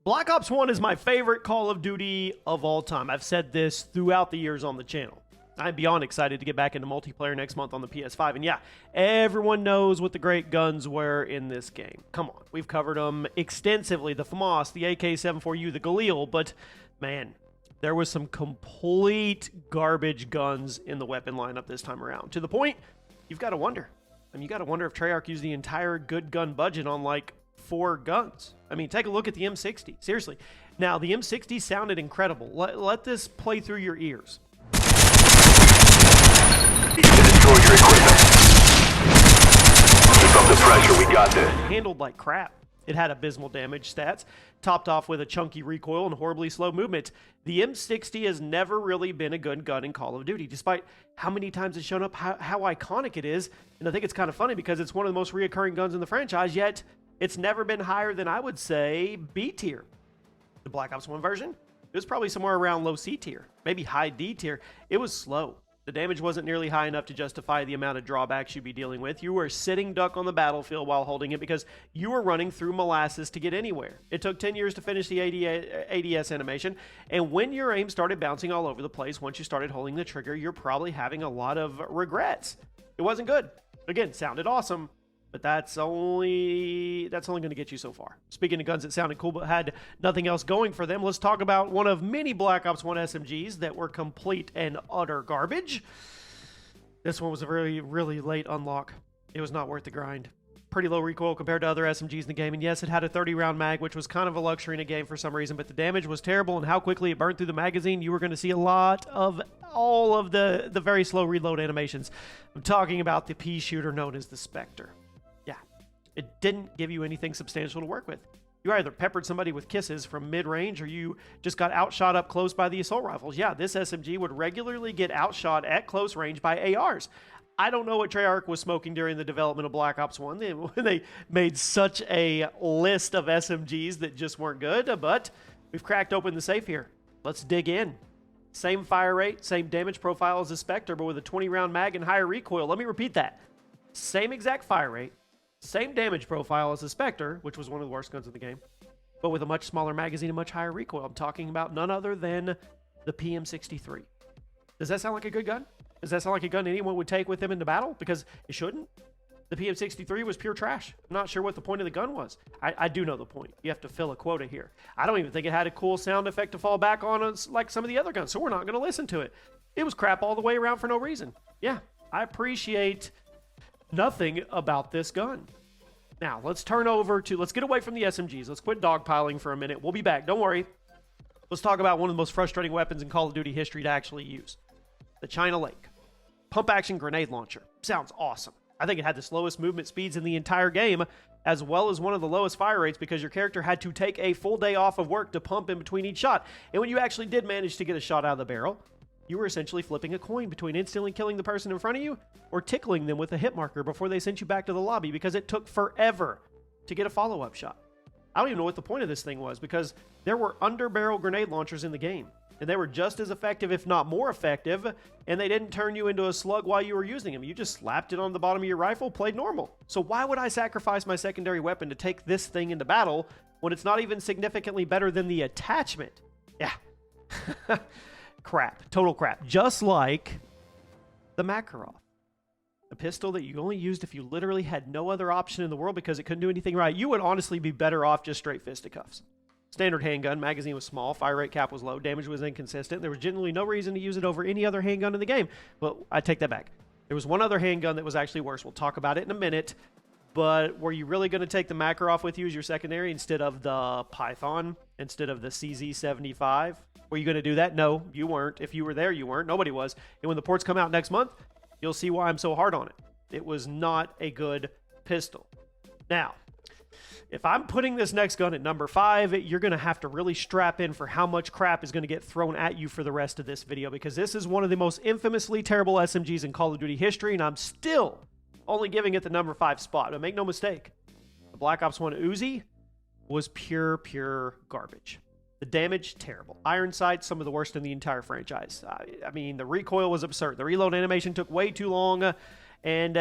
Black Ops 1 is my favorite Call of Duty of all time. I've said this throughout the years on the channel. I'm beyond excited to get back into multiplayer next month on the PS5. And yeah, everyone knows what the great guns were in this game. Come on, we've covered them extensively. The FAMAS, the AK-74U, the Galil, but man, there was some complete garbage guns in the weapon lineup this time around. To the point, you've got to wonder. I mean, you got to wonder if Treyarch used the entire good gun budget on like 4 guns. I mean, take a look at the M60. Seriously. Now, the M60 sounded incredible. Let this play through your ears. You can destroy your equipment. Keep up the pressure, we got this. Handled like crap. It had abysmal damage stats, topped off with a chunky recoil and horribly slow movement. The M60 has never really been a good gun in Call of Duty, despite how many times it's shown up, how iconic it is. And I think it's kind of funny because it's one of the most reoccurring guns in the franchise, yet it's never been higher than, I would say, B tier. The Black Ops 1 version, it was probably somewhere around low C tier, maybe high D tier. It was slow. The damage wasn't nearly high enough to justify the amount of drawbacks you'd be dealing with. You were sitting duck on the battlefield while holding it because you were running through molasses to get anywhere. It took 10 years to finish the ADS animation, and when your aim started bouncing all over the place, once you started holding the trigger, you're probably having a lot of regrets. It wasn't good. Again, sounded awesome, but that's only going to get you so far. Speaking of guns that sounded cool but had nothing else going for them, let's talk about one of many Black Ops 1 SMGs that were complete and utter garbage. This one was a really, really late unlock. It was not worth the grind. Pretty low recoil compared to other SMGs in the game, and yes, it had a 30-round mag, which was kind of a luxury in a game for some reason, but the damage was terrible, and how quickly it burned through the magazine, you were going to see a lot of all of the very slow reload animations. I'm talking about the pea shooter known as the Spectre. It didn't give you anything substantial to work with. You either peppered somebody with kisses from mid-range or you just got outshot up close by the assault rifles. Yeah, this SMG would regularly get outshot at close range by ARs. I don't know what Treyarch was smoking during the development of Black Ops 1 when they made such a list of SMGs that just weren't good, but we've cracked open the safe here. Let's dig in. Same fire rate, same damage profile as the Spectre, but with a 20-round mag and higher recoil. Let me repeat that. Same exact fire rate. Same damage profile as the Spectre, which was one of the worst guns in the game, but with a much smaller magazine and much higher recoil. I'm talking about none other than the PM63. Does that sound like a good gun? Does that sound like a gun anyone would take with them into battle? Because it shouldn't. The PM63 was pure trash. I'm not sure what the point of the gun was. I do know the point. You have to fill a quota here. I don't even think it had a cool sound effect to fall back on us like some of the other guns, so we're not going to listen to it. It was crap all the way around for no reason. Yeah, I appreciate nothing about this gun. Now, let's get away from the SMGs. Let's quit dogpiling for a minute. We'll be back. Don't worry. Let's talk about one of the most frustrating weapons in Call of Duty history to actually use. The China Lake. Pump-action grenade launcher. Sounds awesome. I think it had the slowest movement speeds in the entire game, as well as one of the lowest fire rates because your character had to take a full day off of work to pump in between each shot. And when you actually did manage to get a shot out of the barrel, you were essentially flipping a coin between instantly killing the person in front of you or tickling them with a hit marker before they sent you back to the lobby because it took forever to get a follow-up shot. I don't even know what the point of this thing was because there were under-barrel grenade launchers in the game, and they were just as effective, if not more effective, and they didn't turn you into a slug while you were using them. You just slapped it on the bottom of your rifle, played normal. So why would I sacrifice my secondary weapon to take this thing into battle when it's not even significantly better than the attachment? Yeah. Crap. Total crap. Just like the Makarov. A pistol that you only used if you literally had no other option in the world because it couldn't do anything right. You would honestly be better off just straight fisticuffs. Standard handgun. Magazine was small. Fire rate cap was low. Damage was inconsistent. There was generally no reason to use it over any other handgun in the game. But I take that back. There was one other handgun that was actually worse. We'll talk about it in a minute. But were you really going to take the Makarov with you as your secondary instead of the Python, instead of the CZ75? Were you going to do that? No, you weren't. If you were there, you weren't. Nobody was. And when the ports come out next month, you'll see why I'm so hard on it. It was not a good pistol. Now, if I'm putting this next gun at number 5, you're going to have to really strap in for how much crap is going to get thrown at you for the rest of this video because this is one of the most infamously terrible SMGs in Call of Duty history, and I'm still only giving it the number 5 spot. But make no mistake, the Black Ops 1 Uzi was pure garbage. The damage, terrible. Iron sights, some of the worst in the entire franchise. I mean, the recoil was absurd. The reload animation took way too long, and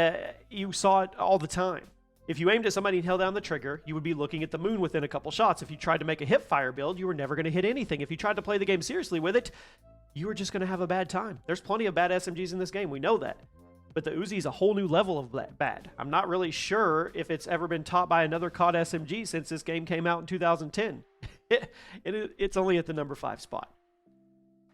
you saw it all the time. If you aimed at somebody and held down the trigger, you would be looking at the moon within a couple shots. If you tried to make a hip fire build, you were never going to hit anything. If you tried to play the game seriously with it, you were just going to have a bad time. There's plenty of bad SMGs in this game. We know that. But the Uzi is a whole new level of bad. I'm not really sure if it's ever been topped by another COD SMG since this game came out in 2010. It's only at the number 5 spot.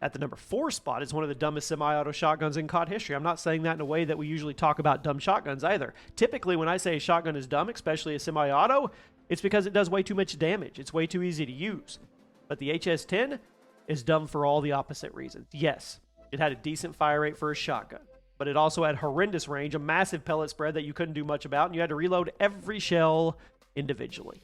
At the number 4 spot is one of the dumbest semi-auto shotguns in COD history. I'm not saying that in a way that we usually talk about dumb shotguns either. Typically, when I say a shotgun is dumb, especially a semi-auto, it's because it does way too much damage. It's way too easy to use. But the HS-10 is dumb for all the opposite reasons. Yes, it had a decent fire rate for a shotgun, but it also had horrendous range, a massive pellet spread that you couldn't do much about, and you had to reload every shell individually.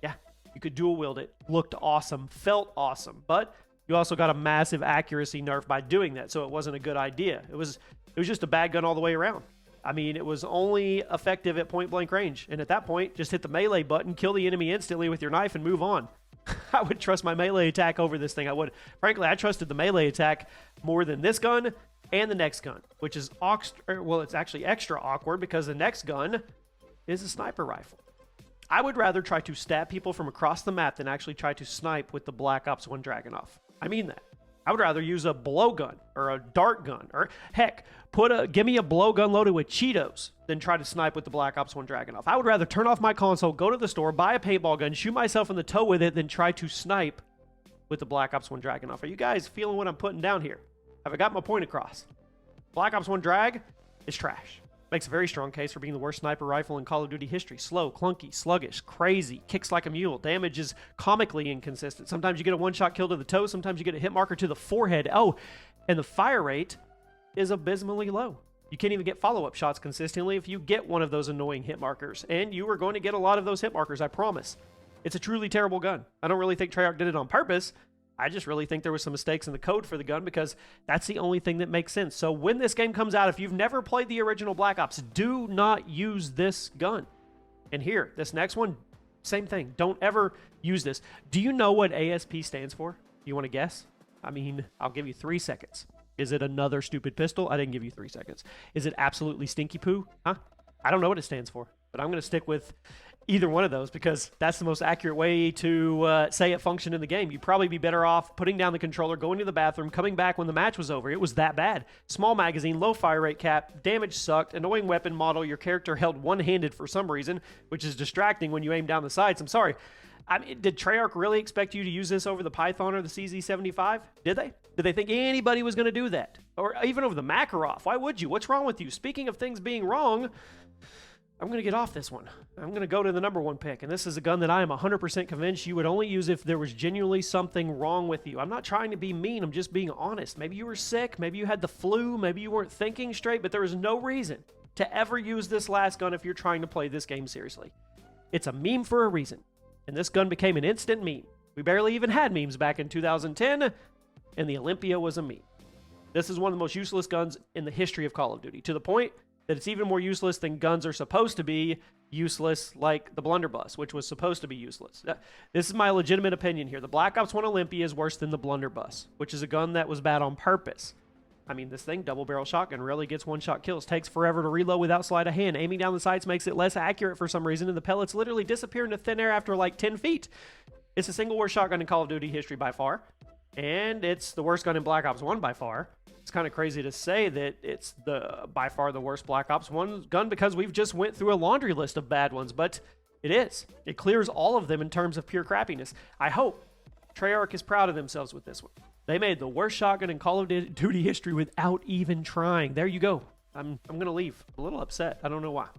Yeah, you could dual wield it. Looked awesome, felt awesome, but you also got a massive accuracy nerf by doing that, so it wasn't a good idea. It was just a bad gun all the way around. I mean, it was only effective at point-blank range, and at that point, just hit the melee button, kill the enemy instantly with your knife, and move on. I would trust my melee attack over this thing. I would. Frankly, I trusted the melee attack more than this gun and the next gun, which is, it's actually extra awkward because the next gun is a sniper rifle. I would rather try to stab people from across the map than actually try to snipe with the Black Ops 1 Dragunov. I mean that. I would rather use a blowgun or a dart gun, or heck, give me a blowgun loaded with Cheetos than try to snipe with the Black Ops 1 Dragunov. I would rather turn off my console, go to the store, buy a paintball gun, shoot myself in the toe with it than try to snipe with the Black Ops 1 Dragunov. Are you guys feeling what I'm putting down here? Have I got my point across? Black Ops 1 Drag is trash. Makes a very strong case for being the worst sniper rifle in Call of Duty history. Slow, clunky, sluggish, crazy, kicks like a mule. Damage is comically inconsistent. Sometimes you get a one-shot kill to the toe. Sometimes you get a hit marker to the forehead. Oh, and the fire rate is abysmally low. You can't even get follow-up shots consistently if you get one of those annoying hit markers. And you are going to get a lot of those hit markers, I promise. It's a truly terrible gun. I don't really think Treyarch did it on purpose. I just really think there was some mistakes in the code for the gun because that's the only thing that makes sense. So when this game comes out, if you've never played the original Black Ops, do not use this gun. And here, this next one, same thing. Don't ever use this. Do you know what ASP stands for? You want to guess? I mean, I'll give you 3 seconds. Is it another stupid pistol? I didn't give you 3 seconds. Is it absolutely stinky poo? Huh? I don't know what it stands for, but I'm going to stick with either one of those because that's the most accurate way to say it functioned in the game. You'd probably be better off putting down the controller, going to the bathroom, coming back when the match was over. It was that bad. Small magazine, low fire rate cap, damage sucked, annoying weapon model. Your character held one-handed for some reason, which is distracting when you aim down the sights. I'm sorry. I mean, did Treyarch really expect you to use this over the Python or the CZ75? Did they? Did they think anybody was going to do that? Or even over the Makarov? Why would you? What's wrong with you? Speaking of things being wrong, I'm going to get off this one. I'm going to go to the number 1 pick, and this is a gun that I am 100% convinced you would only use if there was genuinely something wrong with you. I'm not trying to be mean. I'm just being honest. Maybe you were sick. Maybe you had the flu. Maybe you weren't thinking straight, but there is no reason to ever use this last gun if you're trying to play this game seriously. It's a meme for a reason, and this gun became an instant meme. We barely even had memes back in 2010, and the Olympia was a meme. This is one of the most useless guns in the history of Call of Duty, to the point that it's even more useless than guns are supposed to be useless, like the blunderbuss, which was supposed to be useless. This is my legitimate opinion here. The Black Ops 1 Olympia is worse than the blunderbuss, which is a gun that was bad on purpose. I mean, this thing, double barrel shotgun, rarely gets one-shot kills, takes forever to reload without sleight of hand. Aiming down the sights makes it less accurate for some reason, and the pellets literally disappear into thin air after like 10 feet. It's the single worst shotgun in Call of Duty history by far, and it's the worst gun in Black Ops 1 by far. It's kind of crazy to say that it's by far the worst Black Ops 1 gun because we've just went through a laundry list of bad ones, but it is. It clears all of them in terms of pure crappiness. I hope Treyarch is proud of themselves with this one. They made the worst shotgun in Call of Duty history without even trying. There you go. I'm going to leave. A little upset. I don't know why.